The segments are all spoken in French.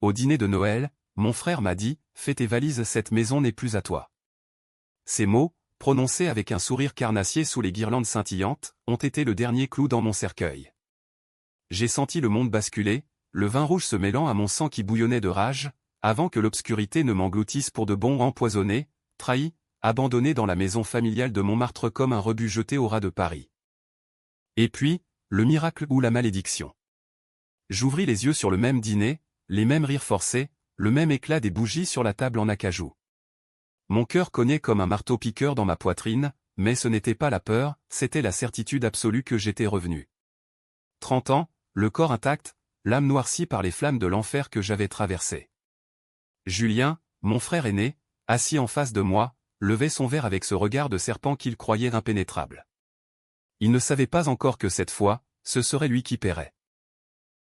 Au dîner de Noël, mon frère m'a dit, « Fais tes valises, cette maison n'est plus à toi. » Ces mots, prononcés avec un sourire carnassier sous les guirlandes scintillantes, ont été le dernier clou dans mon cercueil. J'ai senti le monde basculer, le vin rouge se mêlant à mon sang qui bouillonnait de rage, avant que l'obscurité ne m'engloutisse pour de bon, empoisonné, trahi, abandonné dans la maison familiale de Montmartre comme un rebut jeté au raz de Paris. Et puis, le miracle ou la malédiction. J'ouvris les yeux sur le même dîner, les mêmes rires forcés, le même éclat des bougies sur la table en acajou. Mon cœur cognait comme un marteau-piqueur dans ma poitrine, mais ce n'était pas la peur, c'était la certitude absolue que j'étais revenu. 30 ans, le corps intact, l'âme noircie par les flammes de l'enfer que j'avais traversé. Julien, mon frère aîné, assis en face de moi, levait son verre avec ce regard de serpent qu'il croyait impénétrable. Il ne savait pas encore que cette fois, ce serait lui qui paierait.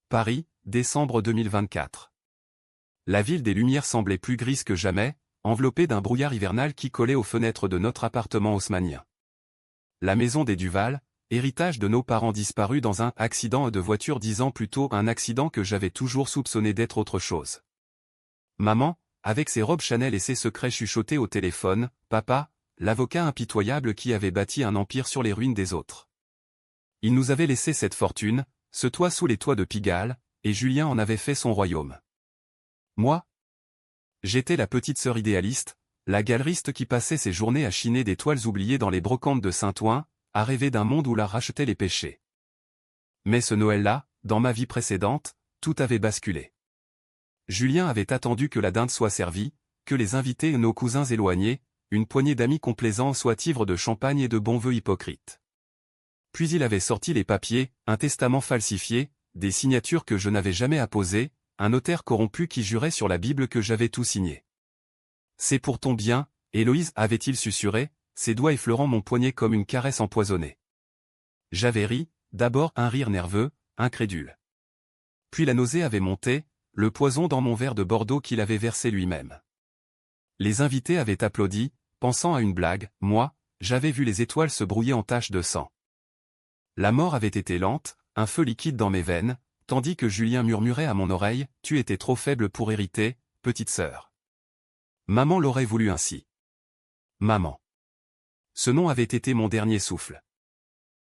Paris, décembre 2024. La ville des Lumières semblait plus grise que jamais, enveloppée d'un brouillard hivernal qui collait aux fenêtres de notre appartement haussmannien. La maison des Duval, héritage de nos parents disparus dans un accident de voiture 10 ans plus tôt, un accident que j'avais toujours soupçonné d'être autre chose. Maman, avec ses robes Chanel et ses secrets chuchotés au téléphone, papa, l'avocat impitoyable qui avait bâti un empire sur les ruines des autres. Il nous avait laissé cette fortune, ce toit sous les toits de Pigalle, et Julien en avait fait son royaume. Moi? J'étais la petite sœur idéaliste, la galeriste qui passait ses journées à chiner des toiles oubliées dans les brocantes de Saint-Ouen, à rêver d'un monde où l'art rachetait les péchés. Mais ce Noël-là, dans ma vie précédente, tout avait basculé. Julien avait attendu que la dinde soit servie, que les invités et nos cousins éloignés, une poignée d'amis complaisants soient ivres de champagne et de bons vœux hypocrites. Puis il avait sorti les papiers, un testament falsifié, des signatures que je n'avais jamais apposées, un notaire corrompu qui jurait sur la Bible que j'avais tout signé. C'est pour ton bien, Héloïse, avait-il susurré, ses doigts effleurant mon poignet comme une caresse empoisonnée. J'avais ri, d'abord un rire nerveux, incrédule. Puis la nausée avait monté, le poison dans mon verre de Bordeaux qu'il avait versé lui-même. Les invités avaient applaudi, pensant à une blague, moi, j'avais vu les étoiles se brouiller en taches de sang. La mort avait été lente, un feu liquide dans mes veines, tandis que Julien murmurait à mon oreille, « Tu étais trop faible pour hériter, petite sœur. » Maman l'aurait voulu ainsi. Maman. Ce nom avait été mon dernier souffle.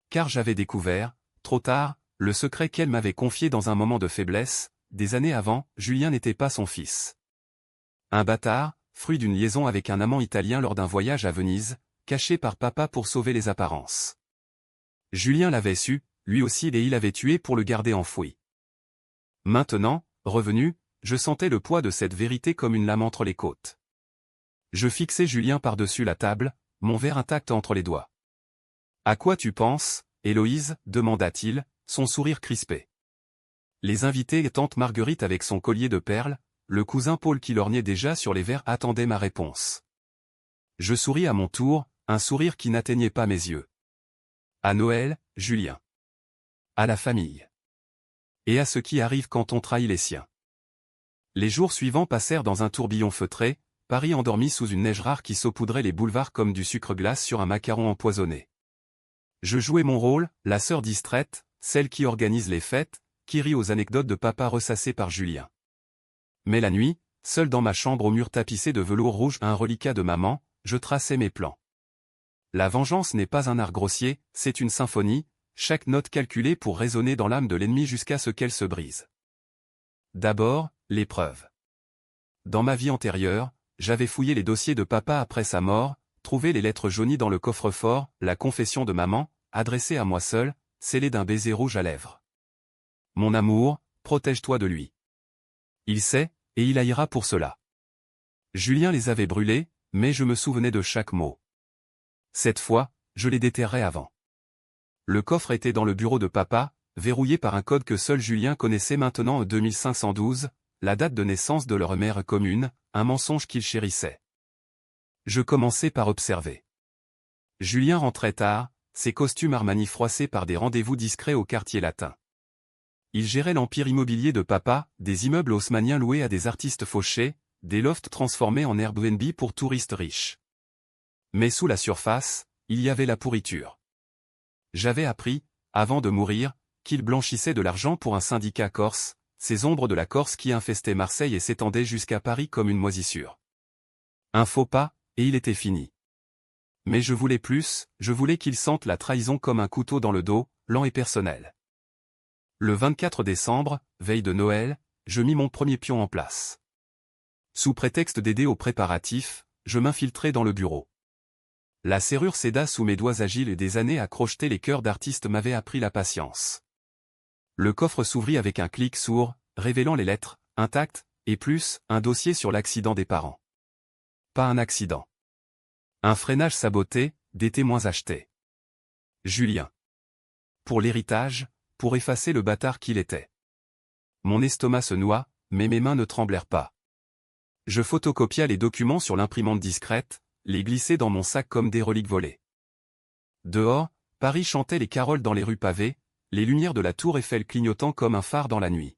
Car j'avais découvert, trop tard, le secret qu'elle m'avait confié dans un moment de faiblesse. Des années avant, Julien n'était pas son fils. Un bâtard, fruit d'une liaison avec un amant italien lors d'un voyage à Venise, caché par papa pour sauver les apparences. Julien l'avait su, lui aussi, et il l'avait tué pour le garder enfoui. Maintenant, revenu, je sentais le poids de cette vérité comme une lame entre les côtes. Je fixai Julien par-dessus la table, mon verre intact entre les doigts. « À quoi tu penses, Héloïse » demanda-t-il, son sourire crispé. Les invités et tante Marguerite avec son collier de perles, le cousin Paul qui lorgnait déjà sur les verres attendaient ma réponse. Je souris à mon tour, un sourire qui n'atteignait pas mes yeux. À Noël, Julien. À la famille. Et à ce qui arrive quand on trahit les siens. Les jours suivants passèrent dans un tourbillon feutré, Paris endormi sous une neige rare qui saupoudrait les boulevards comme du sucre glace sur un macaron empoisonné. Je jouais mon rôle, la sœur distraite, celle qui organise les fêtes, qui rit aux anecdotes de papa ressassées par Julien. Mais la nuit, seul dans ma chambre au mur tapissé de velours rouge à un reliquat de maman, je traçais mes plans. La vengeance n'est pas un art grossier, c'est une symphonie, chaque note calculée pour résonner dans l'âme de l'ennemi jusqu'à ce qu'elle se brise. D'abord, l'épreuve. Dans ma vie antérieure, j'avais fouillé les dossiers de papa après sa mort, trouvé les lettres jaunies dans le coffre-fort, la confession de maman, adressée à moi seul, scellée d'un baiser rouge à lèvres. Mon amour, protège-toi de lui. Il sait, et il haïra pour cela. Julien les avait brûlés, mais je me souvenais de chaque mot. Cette fois, je les déterrais avant. Le coffre était dans le bureau de papa, verrouillé par un code que seul Julien connaissait maintenant en 2512, la date de naissance de leur mère commune, un mensonge qu'il chérissait. Je commençai par observer. Julien rentrait tard, ses costumes Armani froissés par des rendez-vous discrets au quartier latin. Il gérait l'empire immobilier de papa, des immeubles haussmanniens loués à des artistes fauchés, des lofts transformés en Airbnb pour touristes riches. Mais sous la surface, il y avait la pourriture. J'avais appris, avant de mourir, qu'il blanchissait de l'argent pour un syndicat corse, ces ombres de la Corse qui infestaient Marseille et s'étendaient jusqu'à Paris comme une moisissure. Un faux pas, et il était fini. Mais je voulais plus, je voulais qu'il sente la trahison comme un couteau dans le dos, lent et personnel. Le 24 décembre, veille de Noël, je mis mon premier pion en place. Sous prétexte d'aider aux préparatifs, je m'infiltrai dans le bureau. La serrure céda sous mes doigts agiles et des années à crocheter les cœurs d'artistes m'avaient appris la patience. Le coffre s'ouvrit avec un clic sourd, révélant les lettres, intactes, et plus, un dossier sur l'accident des parents. Pas un accident. Un freinage saboté, des témoins achetés. Julien. Pour l'héritage, pour effacer le bâtard qu'il était. Mon estomac se noua, mais mes mains ne tremblèrent pas. Je photocopia les documents sur l'imprimante discrète, les glissai dans mon sac comme des reliques volées. Dehors, Paris chantait les caroles dans les rues pavées, les lumières de la tour Eiffel clignotant comme un phare dans la nuit.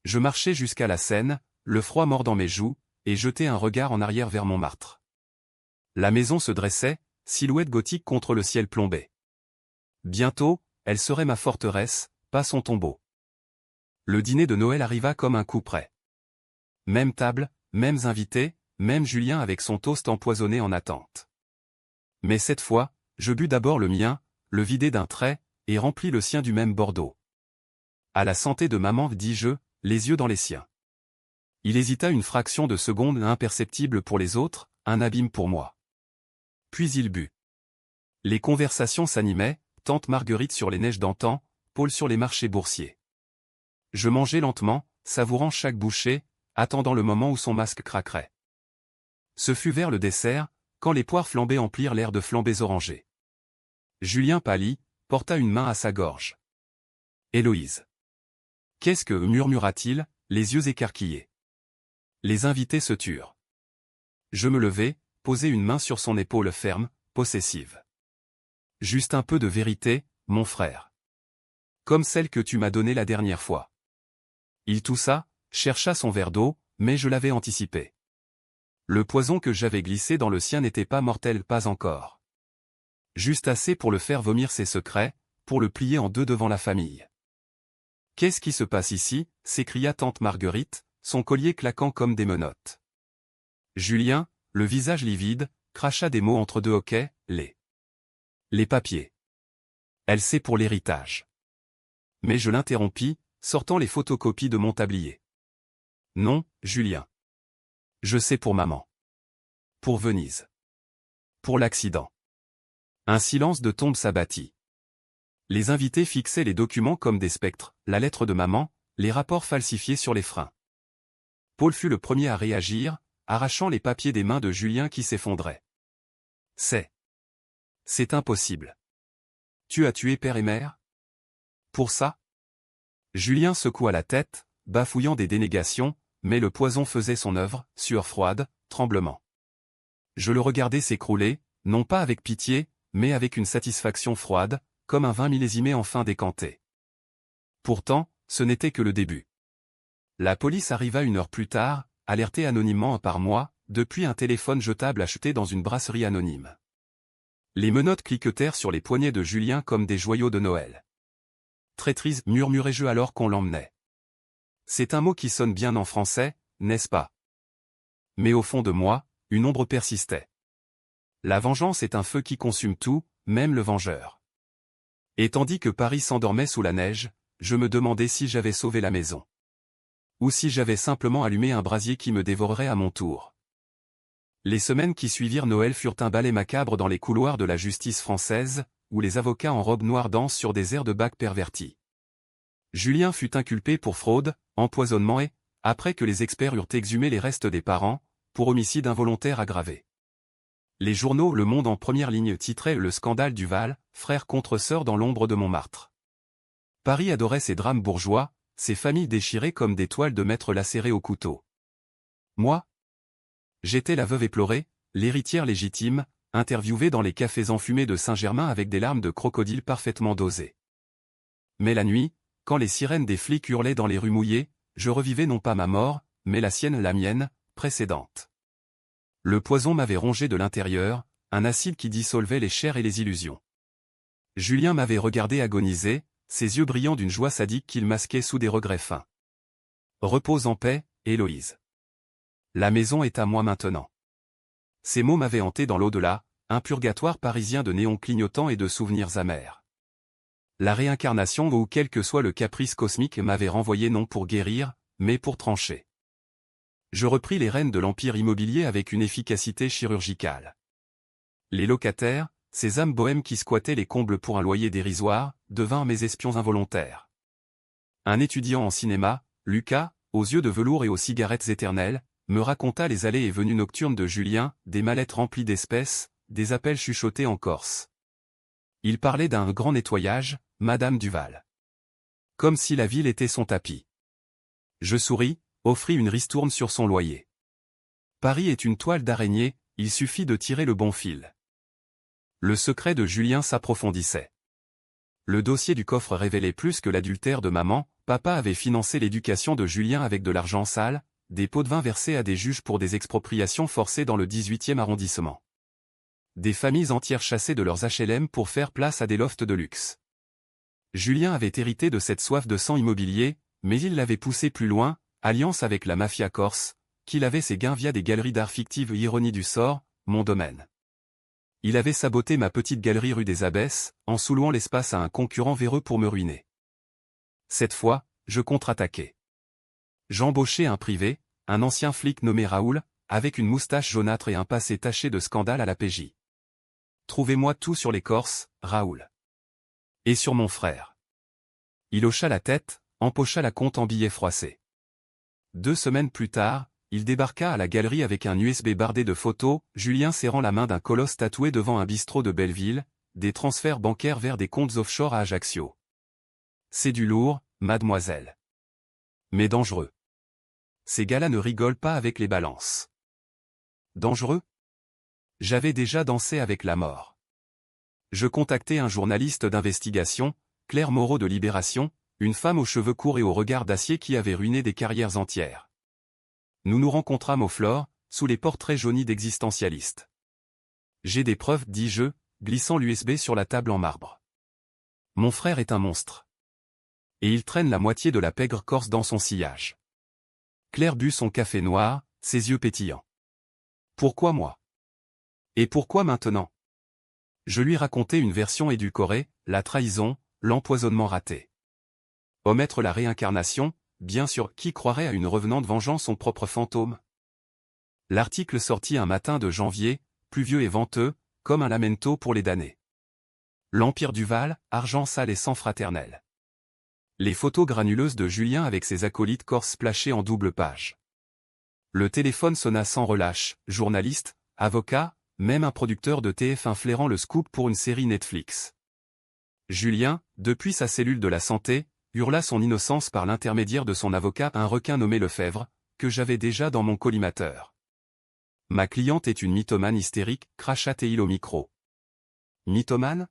Je marchai jusqu'à la Seine, le froid mordant mes joues, et jetai un regard en arrière vers Montmartre. La maison se dressait, silhouette gothique contre le ciel plombé. Bientôt, elle serait ma forteresse, pas son tombeau. Le dîner de Noël arriva comme un coup près. Même table, mêmes invités, même Julien avec son toast empoisonné en attente. Mais cette fois, je bus d'abord le mien, le vidai d'un trait, et remplis le sien du même Bordeaux. À la santé de maman, dis-je, les yeux dans les siens. Il hésita une fraction de seconde, imperceptible pour les autres, un abîme pour moi. Puis il but. Les conversations s'animaient, tante Marguerite sur les neiges d'antan, Paul sur les marchés boursiers. Je mangeais lentement, savourant chaque bouchée, attendant le moment où son masque craquerait. Ce fut vers le dessert, quand les poires flambées emplirent l'air de flambées orangées. Julien pâlit, porta une main à sa gorge. Héloïse. Qu'est-ce que, murmura-t-il, les yeux écarquillés. Les invités se turent. Je me levai, posai une main sur son épaule ferme, possessive. Juste un peu de vérité, mon frère. Comme celle que tu m'as donnée la dernière fois. Il toussa, chercha son verre d'eau, mais je l'avais anticipé. Le poison que j'avais glissé dans le sien n'était pas mortel, pas encore. Juste assez pour le faire vomir ses secrets, pour le plier en deux devant la famille. Qu'est-ce qui se passe ici? S'écria tante Marguerite, son collier claquant comme des menottes. Julien, le visage livide, cracha des mots entre deux hoquets, les papiers. Elle sait pour l'héritage. Mais je l'interrompis, sortant les photocopies de mon tablier. Non, Julien. Je sais pour maman. Pour Venise. Pour l'accident. Un silence de tombe s'abattit. Les invités fixaient les documents comme des spectres, la lettre de maman, les rapports falsifiés sur les freins. Paul fut le premier à réagir, arrachant les papiers des mains de Julien qui s'effondraient. C'est impossible. Tu as tué père et mère? Pour ça? Julien secoua la tête, bafouillant des dénégations, mais le poison faisait son œuvre, sueur froide, tremblement. Je le regardais s'écrouler, non pas avec pitié, mais avec une satisfaction froide, comme un vin millésimé enfin décanté. Pourtant, ce n'était que le début. La police arriva 1 heure plus tard, alertée anonymement par moi, depuis un téléphone jetable acheté dans une brasserie anonyme. Les menottes cliquetèrent sur les poignets de Julien comme des joyaux de Noël. Traîtrise, murmurai-je alors qu'on l'emmenait. C'est un mot qui sonne bien en français, n'est-ce pas? Mais au fond de moi, une ombre persistait. La vengeance est un feu qui consume tout, même le vengeur. Et tandis que Paris s'endormait sous la neige, je me demandais si j'avais sauvé la maison. Ou si j'avais simplement allumé un brasier qui me dévorerait à mon tour. Les semaines qui suivirent Noël furent un ballet macabre dans les couloirs de la justice française, où les avocats en robe noire dansent sur des airs de Bach pervertis. Julien fut inculpé pour fraude, empoisonnement et, après que les experts eurent exhumé les restes des parents, pour homicide involontaire aggravé. Les journaux Le Monde en première ligne titraient « Le scandale du Val, frère contre sœur dans l'ombre de Montmartre ». Paris adorait ces drames bourgeois, ces familles déchirées comme des toiles de maître lacérées au couteau. Moi? J'étais la veuve éplorée, l'héritière légitime, interviewée dans les cafés enfumés de Saint-Germain avec des larmes de crocodile parfaitement dosées. Mais la nuit, quand les sirènes des flics hurlaient dans les rues mouillées, je revivais non pas ma mort, mais la sienne, la mienne, précédente. Le poison m'avait rongé de l'intérieur, un acide qui dissolvait les chairs et les illusions. Julien m'avait regardé agoniser, ses yeux brillant d'une joie sadique qu'il masquait sous des regrets fins. Repose en paix, Héloïse. La maison est à moi maintenant. Ces mots m'avaient hanté dans l'au-delà, un purgatoire parisien de néons clignotants et de souvenirs amers. La réincarnation ou quel que soit le caprice cosmique m'avait renvoyé non pour guérir, mais pour trancher. Je repris les rênes de l'empire immobilier avec une efficacité chirurgicale. Les locataires, ces âmes bohèmes qui squattaient les combles pour un loyer dérisoire, devinrent mes espions involontaires. Un étudiant en cinéma, Lucas, aux yeux de velours et aux cigarettes éternelles, me raconta les allées et venues nocturnes de Julien, des mallettes remplies d'espèces, des appels chuchotés en Corse. Il parlait d'un grand nettoyage, Madame Duval. Comme si la ville était son tapis. Je souris, offris une ristourne sur son loyer. Paris est une toile d'araignée, il suffit de tirer le bon fil. Le secret de Julien s'approfondissait. Le dossier du coffre révélait plus que l'adultère de maman, papa avait financé l'éducation de Julien avec de l'argent sale, des pots de vin versés à des juges pour des expropriations forcées dans le 18e arrondissement. Des familles entières chassées de leurs HLM pour faire place à des lofts de luxe. Julien avait hérité de cette soif de sang immobilier, mais il l'avait poussé plus loin, alliance avec la mafia corse, qu'il avait ses gains via des galeries d'art fictives. Ironie du sort, mon domaine. Il avait saboté ma petite galerie rue des Abbesses, en sous-louant l'espace à un concurrent véreux pour me ruiner. Cette fois, je contre-attaquai. J'embauchai un privé, un ancien flic nommé Raoul, avec une moustache jaunâtre et un passé taché de scandale à la PJ. Trouvez-moi tout sur les Corses, Raoul. Et sur mon frère. Il hocha la tête, empocha la compte en billets froissés. 2 semaines plus tard, il débarqua à la galerie avec un USB bardé de photos, Julien serrant la main d'un colosse tatoué devant un bistrot de Belleville, des transferts bancaires vers des comptes offshore à Ajaccio. C'est du lourd, mademoiselle. Mais dangereux. Ces gars-là ne rigolent pas avec les balances. Dangereux? J'avais déjà dansé avec la mort. Je contactai un journaliste d'investigation, Claire Moreau de Libération, une femme aux cheveux courts et au regard d'acier qui avait ruiné des carrières entières. Nous nous rencontrâmes au Flore, sous les portraits jaunis d'existentialistes. J'ai des preuves, dis-je, glissant l'USB sur la table en marbre. Mon frère est un monstre. Et il traîne la moitié de la pègre corse dans son sillage. Claire but son café noir, ses yeux pétillants. Pourquoi moi? Et pourquoi maintenant? Je lui racontai une version édulcorée, la trahison, l'empoisonnement raté. Omettre la réincarnation, bien sûr, qui croirait à une revenante vengeant son propre fantôme? L'article sortit un matin de janvier, pluvieux et venteux, comme un lamento pour les damnés. L'Empire Duval, argent sale et sang fraternel. Les photos granuleuses de Julien avec ses acolytes corses splashées en double page. Le téléphone sonna sans relâche, journaliste, avocat, même un producteur de TF1 flairant le scoop pour une série Netflix. Julien, depuis sa cellule de la santé, hurla son innocence par l'intermédiaire de son avocat, un requin nommé Lefebvre, que j'avais déjà dans mon collimateur. Ma cliente est une mythomane hystérique, cracha-t-il au micro. Mythomane?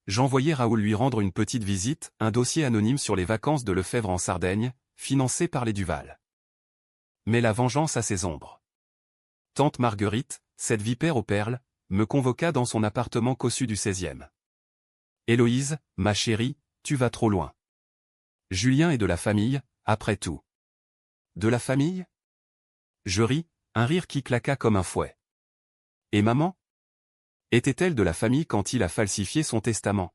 J'envoyai Raoul lui rendre une petite visite, un dossier anonyme sur les vacances de Lefebvre en Sardaigne, financé par les Duval. Mais la vengeance a ses ombres. Tante Marguerite, cette vipère aux perles, me convoqua dans son appartement cossu du 16e. Héloïse, ma chérie, tu vas trop loin. Julien est de la famille, après tout. De la famille? Je ris, un rire qui claqua comme un fouet. Et maman? Était-elle de la famille quand il a falsifié son testament?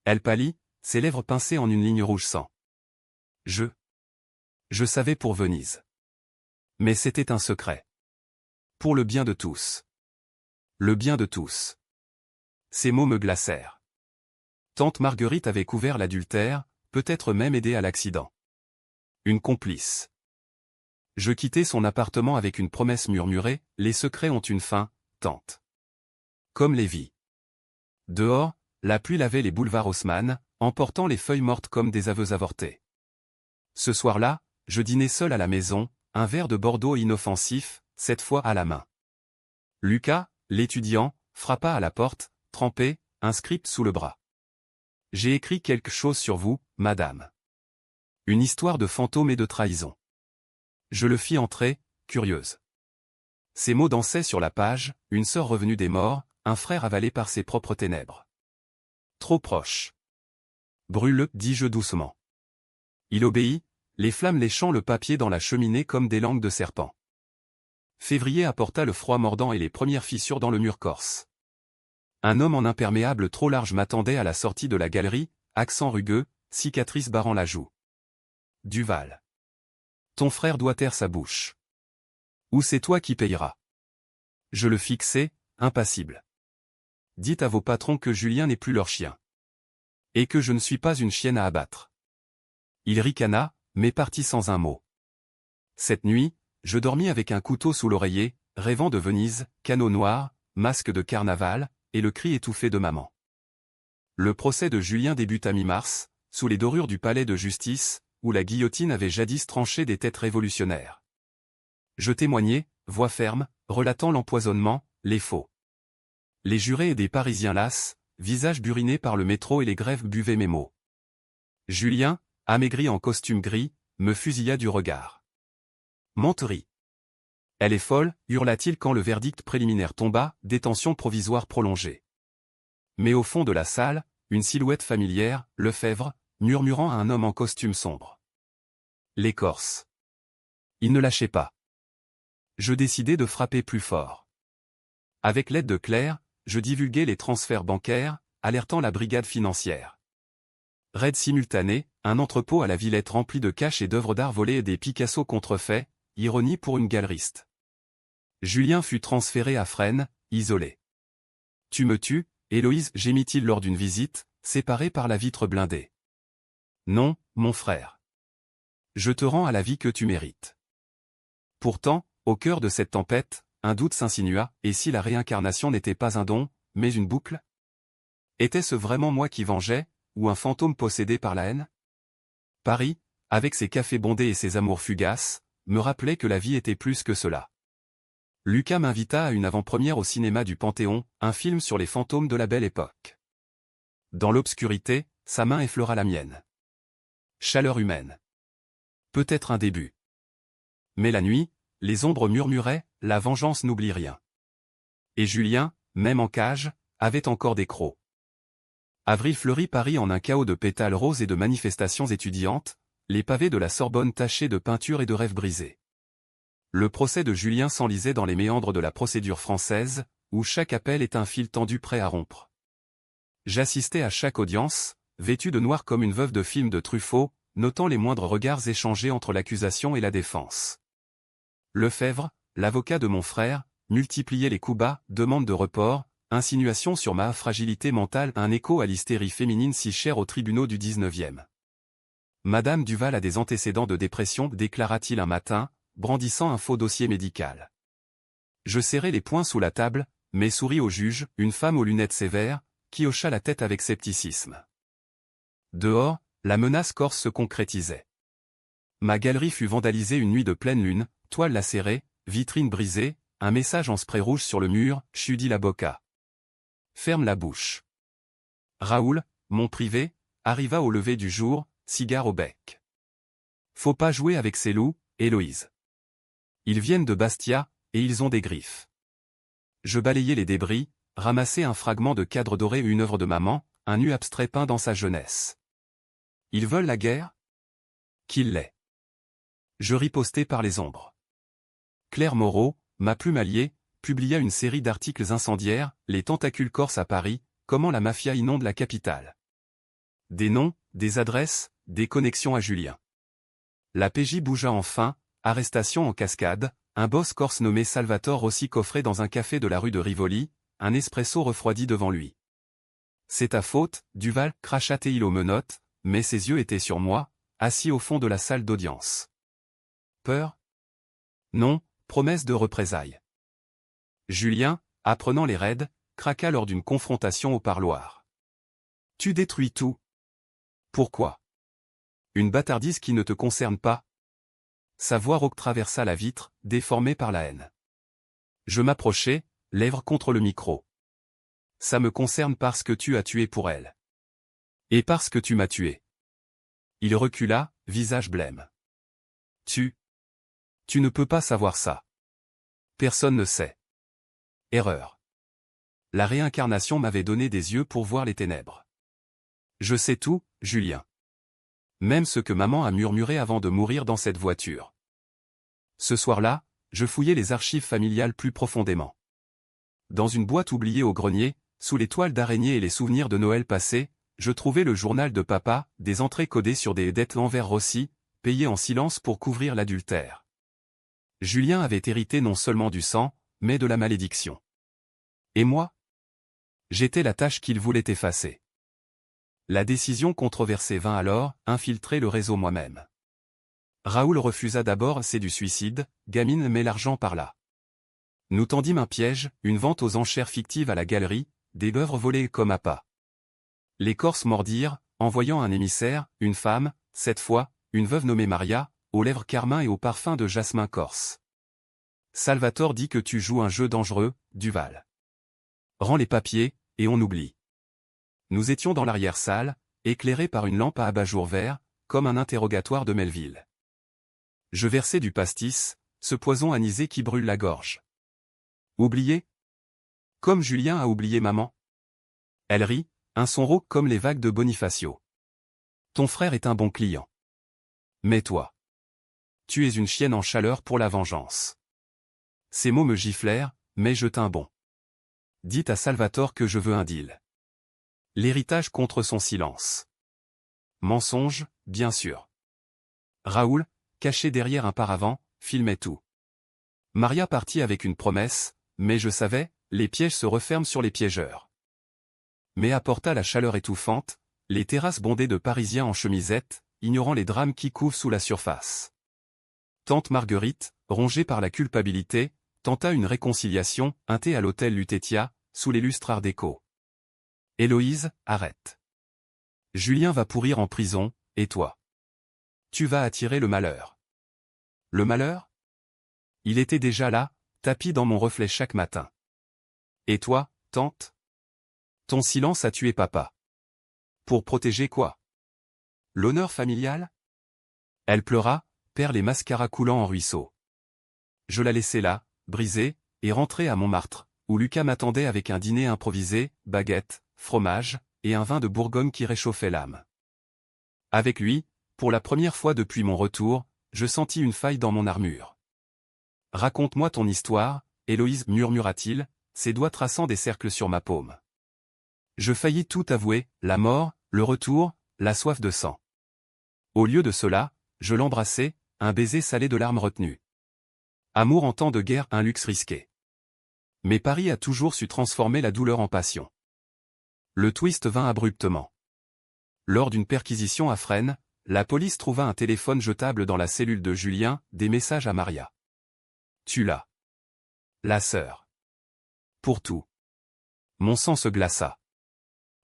Elle pâlit, ses lèvres pincées en une ligne rouge sang. Je savais pour Venise. Mais c'était un secret. Pour le bien de tous. Le bien de tous. Ces mots me glacèrent. Tante Marguerite avait couvert l'adultère, peut-être même aidé à l'accident. Une complice. Je quittai son appartement avec une promesse murmurée, les secrets ont une fin, tante. Comme les vies. Dehors, la pluie lavait les boulevards Haussmann, emportant les feuilles mortes comme des aveux avortés. Ce soir-là, je dînais seul à la maison, un verre de Bordeaux inoffensif, cette fois à la main. Lucas, l'étudiant, frappa à la porte, trempé, un script sous le bras. J'ai écrit quelque chose sur vous, madame. Une histoire de fantôme et de trahison. Je le fis entrer, curieuse. Ces mots dansaient sur la page, une sœur revenue des morts, un frère avalé par ses propres ténèbres. Trop proche. Brûle-le, dis-je doucement. Il obéit, les flammes léchant le papier dans la cheminée comme des langues de serpent. Février apporta le froid mordant et les premières fissures dans le mur corse. Un homme en imperméable trop large m'attendait à la sortie de la galerie, accent rugueux, cicatrice barrant la joue. Duval. Ton frère doit taire sa bouche. Ou c'est toi qui payeras. Je le fixai, impassible. Dites à vos patrons que Julien n'est plus leur chien. Et que je ne suis pas une chienne à abattre. Il ricana, mais partit sans un mot. Cette nuit, je dormis avec un couteau sous l'oreiller, rêvant de Venise, canot noir, masque de carnaval, et le cri étouffé de maman. Le procès de Julien débute à mi-mars, sous les dorures du palais de justice, où la guillotine avait jadis tranché des têtes révolutionnaires. Je témoignai, voix ferme, relatant l'empoisonnement, les faux. Les jurés et des Parisiens lasses, visages burinés par le métro et les grèves buvaient mes mots. Julien, amaigri en costume gris, me fusilla du regard. Menterie. Elle est folle, hurla-t-il quand le verdict préliminaire tomba, détention provisoire prolongée. Mais au fond de la salle, une silhouette familière, Lefebvre, murmurant à un homme en costume sombre. Les Corses. Il ne lâchait pas. Je décidai de frapper plus fort. Avec l'aide de Claire, je divulguai les transferts bancaires, alertant la brigade financière. Raid simultané, un entrepôt à la Villette rempli de cash et d'œuvres d'art volées et des Picasso contrefaits, ironie pour une galeriste. Julien fut transféré à Fresnes, isolé. Tu me tues, Héloïse, gémit-il lors d'une visite, séparée par la vitre blindée. Non, mon frère. Je te rends à la vie que tu mérites. Pourtant, au cœur de cette tempête, un doute s'insinua, et si la réincarnation n'était pas un don, mais une boucle? Était-ce vraiment moi qui vengeais, ou un fantôme possédé par la haine? Paris, avec ses cafés bondés et ses amours fugaces, me rappelait que la vie était plus que cela. Lucas m'invita à une avant-première au cinéma du Panthéon, un film sur les fantômes de la Belle Époque. Dans l'obscurité, sa main effleura la mienne. Chaleur humaine. Peut-être un début. Mais la nuit, les ombres murmuraient, la vengeance n'oublie rien. Et Julien, même en cage, avait encore des crocs. Avril fleurit Paris en un chaos de pétales roses et de manifestations étudiantes, les pavés de la Sorbonne tachés de peinture et de rêves brisés. Le procès de Julien s'enlisait dans les méandres de la procédure française, où chaque appel est un fil tendu prêt à rompre. J'assistais à chaque audience, vêtu de noir comme une veuve de film de Truffaut, notant les moindres regards échangés entre l'accusation et la défense. Lefebvre, l'avocat de mon frère, multipliait les coups bas, demandes de report, insinuations sur ma fragilité mentale, un écho à l'hystérie féminine si chère aux tribunaux du 19e. Madame Duval a des antécédents de dépression, déclara-t-il un matin, brandissant un faux dossier médical. Je serrai les poings sous la table, mais souris au juge, une femme aux lunettes sévères, qui hocha la tête avec scepticisme. Dehors, la menace corse se concrétisait. Ma galerie fut vandalisée une nuit de pleine lune, toile lacérée, vitrine brisée, un message en spray rouge sur le mur, Chudi la Boca. Ferme la bouche. Raoul, mon privé, arriva au lever du jour, cigare au bec. Faut pas jouer avec ces loups, Héloïse. Ils viennent de Bastia, et ils ont des griffes. Je balayai les débris, ramassai un fragment de cadre doré et une œuvre de maman, un nu abstrait peint dans sa jeunesse. Ils veulent la guerre? Qu'ils l'aient. Je ripostai par les ombres. Claire Moreau, ma plume alliée, publia une série d'articles incendiaires, les tentacules corses à Paris, comment la mafia inonde la capitale. Des noms, des adresses, des connexions à Julien. La PJ bougea enfin, arrestation en cascade, un boss corse nommé Salvatore Rossi coffré dans un café de la rue de Rivoli, un espresso refroidi devant lui. C'est ta faute, Duval, cracha-t-il aux menottes, mais ses yeux étaient sur moi, assis au fond de la salle d'audience. Peur? Non, promesse de représailles. Julien, apprenant les raids, craqua lors d'une confrontation au parloir. Tu détruis tout. Pourquoi? Une bâtardise qui ne te concerne pas? Sa voix rauque traversa la vitre, déformée par la haine. Je m'approchai, lèvres contre le micro. Ça me concerne parce que tu as tué pour elle. Et parce que tu m'as tué. Il recula, visage blême. Tu ne peux pas savoir ça. Personne ne sait. Erreur. La réincarnation m'avait donné des yeux pour voir les ténèbres. Je sais tout, Julien. Même ce que maman a murmuré avant de mourir dans cette voiture. Ce soir-là, je fouillais les archives familiales plus profondément. Dans une boîte oubliée au grenier, sous les toiles d'araignée et les souvenirs de Noël passés, je trouvais le journal de papa, des entrées codées sur des dettes l'envers Rossi, payées en silence pour couvrir l'adultère. Julien avait hérité non seulement du sang, mais de la malédiction. Et moi? J'étais la tâche qu'il voulait effacer. La décision controversée vint alors infiltrer le réseau moi-même. Raoul refusa d'abord, c'est du suicide, gamine mais l'argent par là. Nous tendîmes un piège, une vente aux enchères fictive à la galerie, des œuvres volées comme appât. Les Corses mordirent, envoyant un émissaire, une femme, cette fois, une veuve nommée Maria, aux lèvres carmin et au parfum de jasmin corse. Salvatore dit que tu joues un jeu dangereux, Duval. Rends les papiers, et on oublie. Nous étions dans l'arrière-salle, éclairés par une lampe à abat-jour vert, comme un interrogatoire de Melville. Je versai du pastis, ce poison anisé qui brûle la gorge. Oublié? Comme Julien a oublié maman? Elle rit, un son rauque comme les vagues de Bonifacio. Ton frère est un bon client. Mais toi, tu es une chienne en chaleur pour la vengeance. Ces mots me giflèrent, mais je tins bon. Dites à Salvatore que je veux un deal. L'héritage contre son silence. Mensonge, bien sûr. Raoul, caché derrière un paravent, filmait tout. Maria partit avec une promesse, mais je savais, les pièges se referment sur les piégeurs. Mais apporta la chaleur étouffante, les terrasses bondées de Parisiens en chemisette, ignorant les drames qui couvent sous la surface. Tante Marguerite, rongée par la culpabilité, tenta une réconciliation, un thé à l'hôtel Lutetia, sous les lustres art déco. Héloïse, arrête. Julien va pourrir en prison, et toi? Tu vas attirer le malheur. Le malheur? Il était déjà là, tapi dans mon reflet chaque matin. Et toi, tante? Ton silence a tué papa. Pour protéger quoi? L'honneur familial? Elle pleura, perd les mascaras coulant en ruisseau. Je la laissai là, brisée, et rentrai à Montmartre, où Lucas m'attendait avec un dîner improvisé, baguette, fromage, et un vin de Bourgogne qui réchauffait l'âme. Avec lui, pour la première fois depuis mon retour, je sentis une faille dans mon armure. Raconte-moi ton histoire, Héloïse, murmura-t-il, ses doigts traçant des cercles sur ma paume. Je faillis tout avouer, la mort, le retour, la soif de sang. Au lieu de cela, je l'embrassai, un baiser salé de larmes retenues. Amour en temps de guerre, un luxe risqué. Mais Paris a toujours su transformer la douleur en passion. Le twist vint abruptement. Lors d'une perquisition à Fresnes, la police trouva un téléphone jetable dans la cellule de Julien, des messages à Maria. Tu l'as. La sœur. Pour tout. Mon sang se glaça.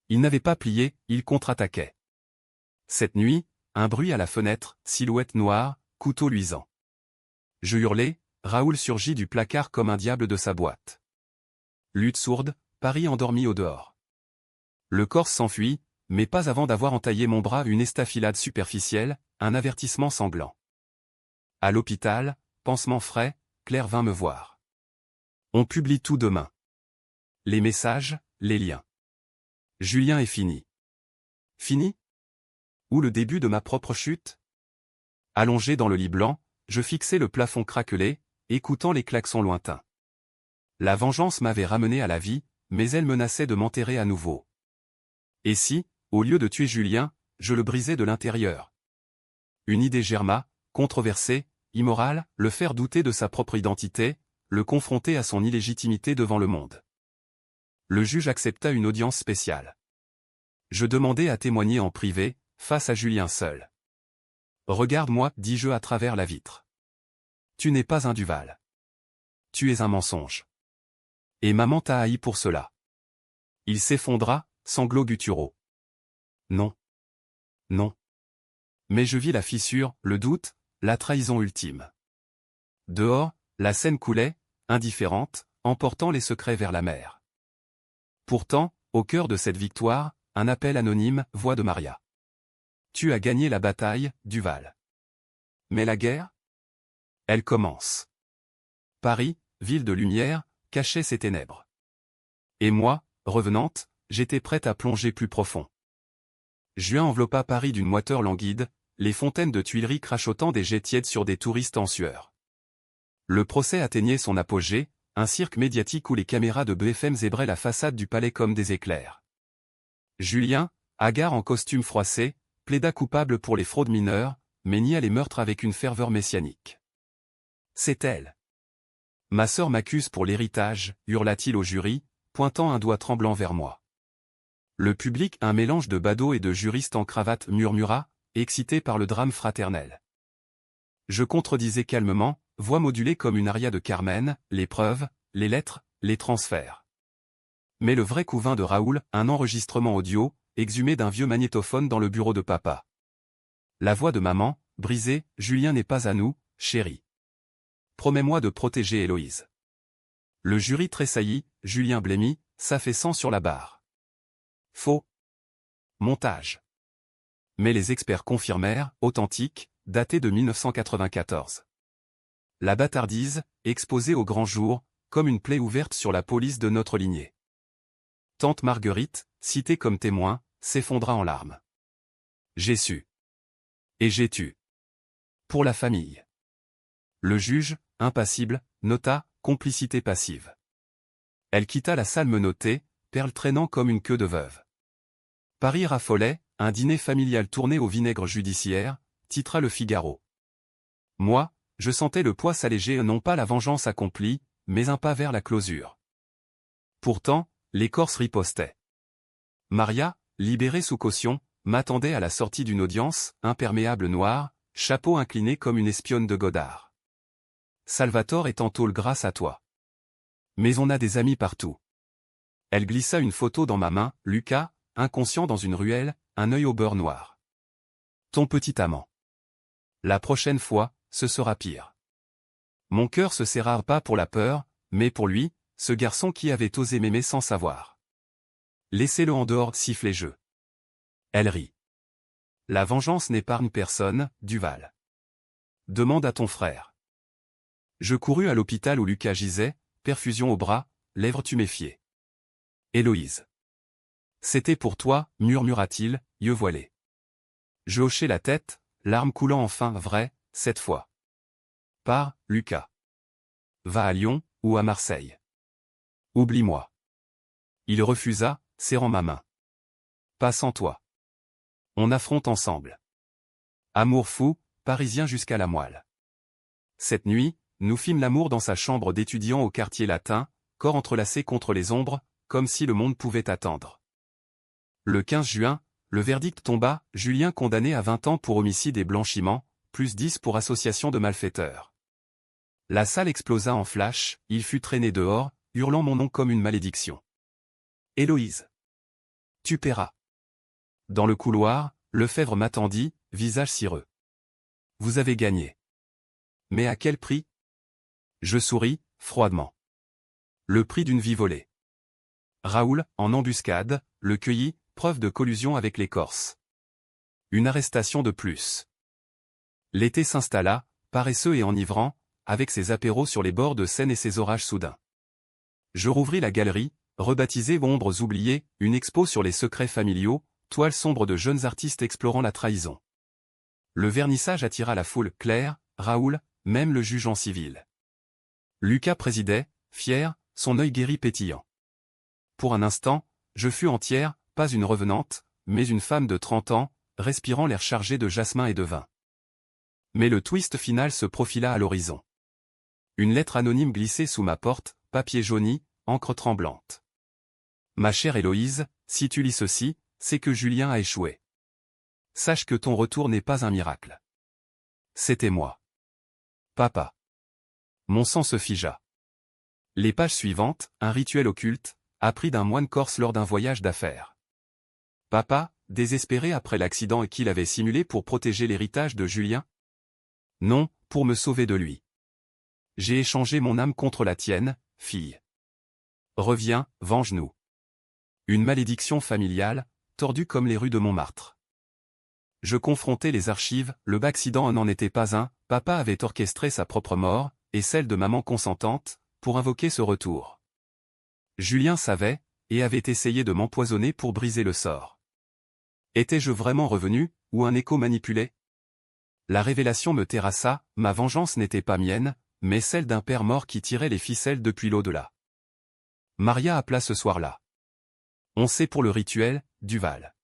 Il n'avait pas plié, il contre-attaquait. Cette nuit, un bruit à la fenêtre, silhouette noire, couteau luisant. Je hurlai, Raoul surgit du placard comme un diable de sa boîte. Lutte sourde, Paris endormi au dehors. Le Corse s'enfuit, mais pas avant d'avoir entaillé mon bras une estafilade superficielle, un avertissement sanglant. À l'hôpital, pansement frais, Claire vint me voir. On publie tout demain. Les messages, les liens. Julien est fini. Fini? Ou le début de ma propre chute? Allongé dans le lit blanc, je fixais le plafond craquelé, écoutant les klaxons lointains. La vengeance m'avait ramené à la vie, mais elle menaçait de m'enterrer à nouveau. Et si, au lieu de tuer Julien, je le brisais de l'intérieur? Une idée germa, controversée, immorale, le faire douter de sa propre identité, le confronter à son illégitimité devant le monde. Le juge accepta une audience spéciale. Je demandai à témoigner en privé, face à Julien seul. Regarde-moi, dis-je à travers la vitre. Tu n'es pas un Duval. Tu es un mensonge. Et maman t'a haï pour cela. Il s'effondra, sanglots gutturaux. Non. Non. Mais je vis la fissure, le doute, la trahison ultime. Dehors, la Seine coulait, indifférente, emportant les secrets vers la mer. Pourtant, au cœur de cette victoire, un appel anonyme, voix de Maria. Tu as gagné la bataille, Duval. Mais la guerre? Elle commence. Paris, ville de lumière, cachait ses ténèbres. Et moi, revenante, j'étais prête à plonger plus profond. Juin enveloppa Paris d'une moiteur languide, les fontaines de Tuileries crachotant des jets tièdes sur des touristes en sueur. Le procès atteignait son apogée, un cirque médiatique où les caméras de BFM zébraient la façade du palais comme des éclairs. Julien, hagard en costume froissé, plaida coupable pour les fraudes mineures, mais nia les meurtres avec une ferveur messianique. C'est elle. Ma sœur m'accuse pour l'héritage, hurla-t-il au jury, pointant un doigt tremblant vers moi. Le public, un mélange de badauds et de juristes en cravate, murmura, excité par le drame fraternel. Je contredisais calmement, voix modulée comme une aria de Carmen, les preuves, les lettres, les transferts. Mais le vrai couvain de Raoul, un enregistrement audio, exhumé d'un vieux magnétophone dans le bureau de papa. La voix de maman, brisée, Julien n'est pas à nous, chérie. Promets-moi de protéger Héloïse. Le jury tressaillit, Julien blêmit, s'affaissant sur la barre. Faux. Montage. Mais les experts confirmèrent, authentique, daté de 1994. La bâtardise, exposée au grand jour, comme une plaie ouverte sur la police de notre lignée. Tante Marguerite, citée comme témoin, s'effondra en larmes. J'ai su. Et j'ai tu. Pour la famille. Le juge, impassible, nota, complicité passive. Elle quitta la salle menottée, perle traînant comme une queue de veuve. Paris raffolait, un dîner familial tourné au vinaigre judiciaire, titra le Figaro. Moi, je sentais le poids s'alléger, non pas la vengeance accomplie, mais un pas vers la closure. Pourtant, les Corses ripostaient. Maria, libérée sous caution, m'attendait à la sortie d'une audience, imperméable noir, chapeau incliné comme une espionne de Godard. Salvatore est en tôle grâce à toi. Mais on a des amis partout. Elle glissa une photo dans ma main, Lucas, inconscient dans une ruelle, un œil au beurre noir. Ton petit amant. La prochaine fois, ce sera pire. Mon cœur se serra pas pour la peur, mais pour lui, ce garçon qui avait osé m'aimer sans savoir. Laissez-le en dehors, sifflai je. Elle rit. La vengeance n'épargne personne, Duval. Demande à ton frère. Je courus à l'hôpital où Lucas gisait, perfusion au bras, lèvres tuméfiées. Héloïse. C'était pour toi, murmura-t-il, yeux voilés. Je hochai la tête, larmes coulant enfin, vrai, cette fois. Pars, Lucas. Va à Lyon, ou à Marseille. Oublie-moi. Il refusa, serrant ma main. Pas sans toi. On affronte ensemble. Amour fou, parisien jusqu'à la moelle. Cette nuit, nous fîmes l'amour dans sa chambre d'étudiant au quartier latin, corps entrelacés contre les ombres, comme si le monde pouvait attendre. Le 15 juin, le verdict tomba, Julien condamné à 20 ans pour homicide et blanchiment, plus 10 pour association de malfaiteurs. La salle explosa en flash, il fut traîné dehors, hurlant mon nom comme une malédiction. Héloïse. Tu paieras. Dans le couloir, Lefebvre m'attendit, visage cireux. Vous avez gagné. Mais à quel prix? Je souris, froidement. Le prix d'une vie volée. Raoul, en embuscade, le cueillit, preuve de collusion avec les Corses. Une arrestation de plus. L'été s'installa, paresseux et enivrant, avec ses apéros sur les bords de Seine et ses orages soudains. Je rouvris la galerie, rebaptisée Ombres oubliées, une expo sur les secrets familiaux, toiles sombres de jeunes artistes explorant la trahison. Le vernissage attira la foule, Claire, Raoul, même le juge en civil. Lucas présidait, fier, son œil guéri pétillant. Pour un instant, je fus entière, pas une revenante, mais une femme de 30 ans, respirant l'air chargé de jasmin et de vin. Mais le twist final se profila à l'horizon. Une lettre anonyme glissée sous ma porte, papier jauni, encre tremblante. Ma chère Héloïse, si tu lis ceci, c'est que Julien a échoué. Sache que ton retour n'est pas un miracle. C'était moi. Papa. Mon sang se figea. Les pages suivantes, un rituel occulte, appris d'un moine corse lors d'un voyage d'affaires. Papa, désespéré après l'accident qu'il avait simulé pour protéger l'héritage de Julien? Non, pour me sauver de lui. J'ai échangé mon âme contre la tienne, fille. Reviens, venge-nous. Une malédiction familiale, tordue comme les rues de Montmartre. Je confrontais les archives, le accident n'en était pas un, papa avait orchestré sa propre mort, et celle de maman consentante, pour invoquer ce retour. Julien savait, et avait essayé de m'empoisonner pour briser le sort. Étais-je vraiment revenu, ou un écho manipulé? La révélation me terrassa, ma vengeance n'était pas mienne, mais celle d'un père mort qui tirait les ficelles depuis l'au-delà. Maria appela ce soir-là. On sait pour le rituel, Duval.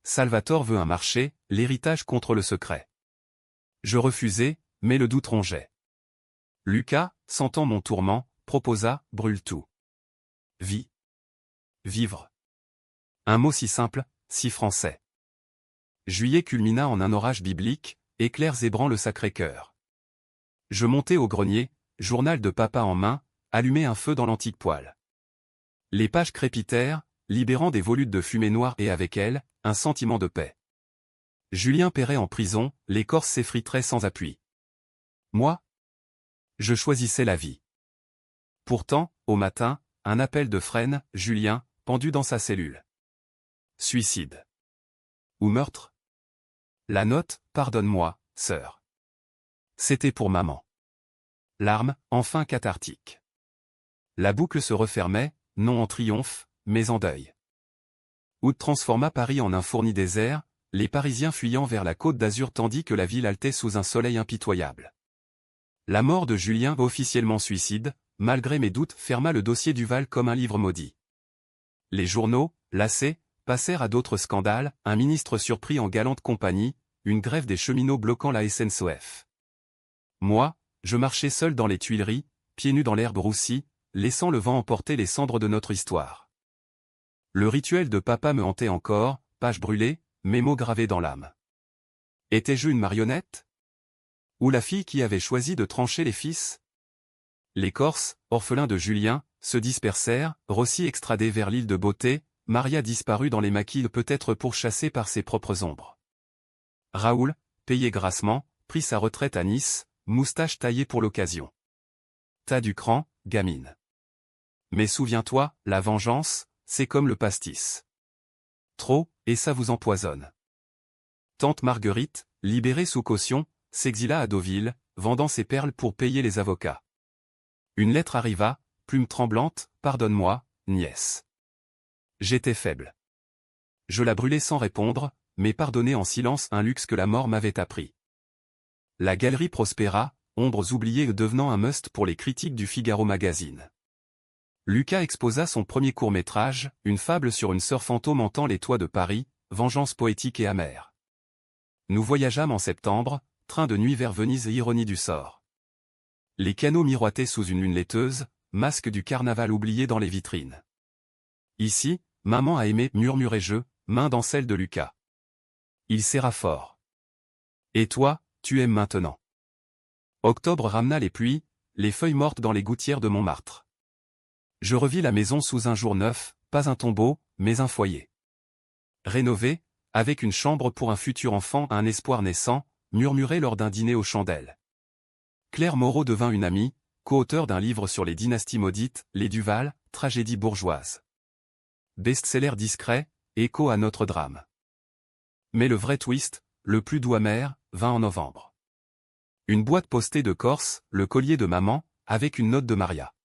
Salvatore veut un marché, l'héritage contre le secret. Je refusai, mais le doute rongeait. Lucas, sentant mon tourment, proposa, brûle tout. Vie. Vivre. Un mot si simple, si français. Juillet culmina en un orage biblique, éclairs zébrant le Sacré-Cœur. Je montai au grenier, journal de papa en main, allumai un feu dans l'antique poêle. Les pages crépitèrent, libérant des volutes de fumée noire et avec elles, un sentiment de paix. Julien paierait en prison, l'écorce s'effriterait sans appui. Moi, je choisissais la vie. Pourtant, au matin, un appel de Fresne, Julien, pendu dans sa cellule. Suicide. Ou meurtre? La note, pardonne-moi, sœur. C'était pour maman. Larmes, enfin cathartiques. La boucle se refermait, non en triomphe, mais en deuil. Août transforma Paris en un fourni désert, les Parisiens fuyant vers la Côte d'Azur tandis que la ville haletait sous un soleil impitoyable. La mort de Julien, officiellement suicide, malgré mes doutes, ferma le dossier Duval comme un livre maudit. Les journaux, lassés, passèrent à d'autres scandales, un ministre surpris en galante compagnie, une grève des cheminots bloquant la SNCF. Moi, je marchais seul dans les Tuileries, pieds nus dans l'herbe roussie, laissant le vent emporter les cendres de notre histoire. Le rituel de papa me hantait encore, page brûlée, mes mots gravés dans l'âme. Étais-je une marionnette? Ou la fille qui avait choisi de trancher les fils? Les Corses, orphelins de Julien, se dispersèrent, Rossi extradé vers l'île de Beauté, Maria disparut dans les maquis peut-être pourchassée par ses propres ombres. Raoul, payé grassement, prit sa retraite à Nice, moustache taillée pour l'occasion. Tas du cran, gamine. Mais souviens-toi, la vengeance, c'est comme le pastis. Trop, et ça vous empoisonne. Tante Marguerite, libérée sous caution, s'exila à Deauville, vendant ses perles pour payer les avocats. Une lettre arriva, plume tremblante, pardonne-moi, nièce. J'étais faible. Je la brûlai sans répondre, mais pardonner en silence un luxe que la mort m'avait appris. La galerie prospéra, ombres oubliées devenant un must pour les critiques du Figaro Magazine. Lucas exposa son premier court-métrage, une fable sur une sœur fantôme hantant les toits de Paris, vengeance poétique et amère. Nous voyageâmes en septembre, train de nuit vers Venise et ironie du sort. Les canaux miroitaient sous une lune laiteuse, masque du carnaval oublié dans les vitrines. Ici, maman a aimé, murmurai-je, main dans celle de Lucas. Il serra fort. Et toi, tu aimes maintenant. Octobre ramena les pluies, les feuilles mortes dans les gouttières de Montmartre. Je revis la maison sous un jour neuf, pas un tombeau, mais un foyer. Rénové, avec une chambre pour un futur enfant, un espoir naissant, murmuré lors d'un dîner aux chandelles. Claire Moreau devint une amie, co-auteur d'un livre sur les dynasties maudites, les Duval, tragédie bourgeoise. Best-seller discret, écho à notre drame. Mais le vrai twist, le plus doux amer, vint en novembre. Une boîte postée de Corse, le collier de maman, avec une note de Maria.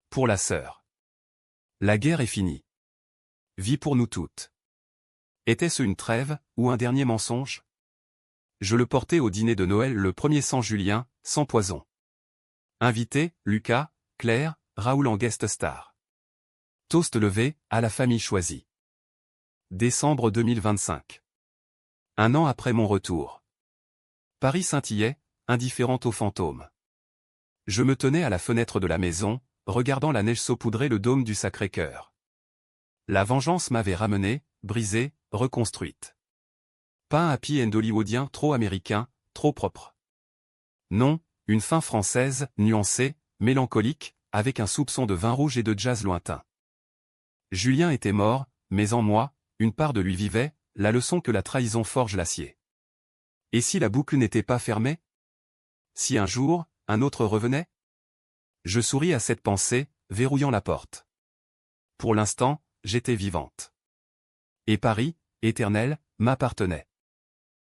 Pour la sœur. La guerre est finie. Vie pour nous toutes. Était-ce une trêve, ou un dernier mensonge? Je le portai au dîner de Noël le premier sans Julien, sans poison. Invité, Lucas, Claire, Raoul en guest star. Toast levé, à la famille choisie. Décembre 2025. Un an après mon retour. Paris scintillait, indifférente aux fantômes. Je me tenais à la fenêtre de la maison, regardant la neige saupoudrer le dôme du Sacré-Cœur. La vengeance m'avait ramené, brisée, reconstruite. Pas un happy end hollywoodien trop américain, trop propre. Non, une fin française, nuancée, mélancolique, avec un soupçon de vin rouge et de jazz lointain. Julien était mort, mais en moi, une part de lui vivait, la leçon que la trahison forge l'acier. Et si la boucle n'était pas fermée? Si un jour, un autre revenait? Je souris à cette pensée, verrouillant la porte. Pour l'instant, j'étais vivante. Et Paris, éternel, m'appartenait.